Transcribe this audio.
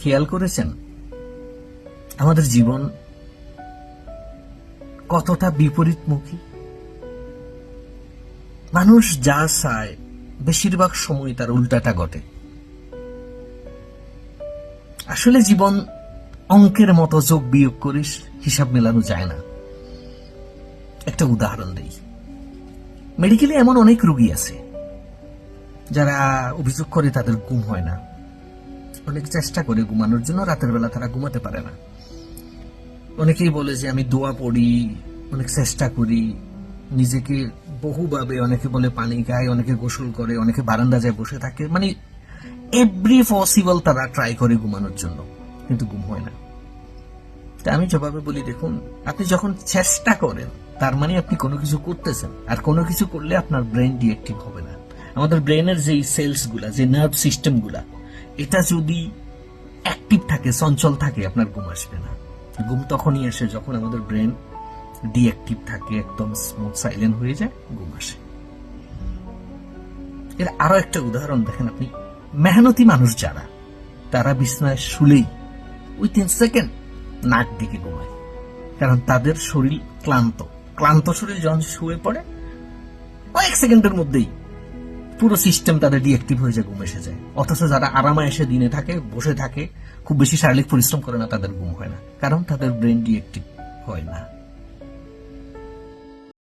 খেয়াল করেছেন আমাদের জীবন কতটা বিপরীতমুখী? মানুষ যা চায় বেশিরভাগ সময় তার উল্টাটা ঘটে। আসলে জীবন অঙ্কের মতো যোগ বিয়োগ করে হিসাব মেলানো যায় না। একটা উদাহরণ দেই, মেডিকেলে এমন অনেক রোগী আছে যারা অভিযোগ করে তাদের ঘুম হয় না। অনেক চেষ্টা করে ঘুমানোর জন্য, রাতের বেলা তারা ঘুমাতে পারে না। অনেকেই বলে যে আমি দোয়া পড়ি, অনেক চেষ্টা করি, নিজেকে বহুভাবে, অনেকে বলে পানি খায়, অনেকে গোসল করে, অনেকে বারান্দা যায় বসে থাকে, মানে এভরি পসিবল তারা ট্রাই করে ঘুমানোর জন্য, কিন্তু ঘুম হয় না। তা আমি জবাবে বলি, দেখুন, আপনি যখন চেষ্টা করেন তার মানে আপনি কোনো কিছু করতেছেন, আর কোনো কিছু করলে আপনার ব্রেন ডিঅ্যাক্টিভ হবে না। আমাদের ব্রেনের যে সেলস গুলা, যে নার্ভ সিস্টেম গুলা, এটা যদি অ্যাক্টিভ থাকে, চঞ্চল থাকে, আপনার ঘুম আসবে না। ঘুম তখনই আসে যখন আমাদের ব্রেন ডিঅ্যাক্টিভ থাকে, একদম স্মুথ সাইলেন্ট হয়ে যায়, ঘুম আসে। এর আরো একটা উদাহরণ দেখেন আপনি, মেহনতি মানুষ যারা, তারা বিছানায় শুলেই উইথিন সেকেন্ড নাক দিকে ঘুমায়, কারণ তাদের শরীর ক্লান্ত। ক্লান্ত শরীর যখন শুয়ে পড়ে, কয়েক সেকেন্ডের মধ্যেই পুরো সিস্টেম তাদের ডিঅ্যাক্টিভ হয়ে যায়, ঘুম এসে যায়। অথচ যারা আরামে এসে দিনে থাকে, বসে থাকে, খুব বেশি শারীরিক পরিশ্রম করে না, তাদের ঘুম হয় না, কারণ তাদের ব্রেন ডিঅ্যাক্টিভ হয় না।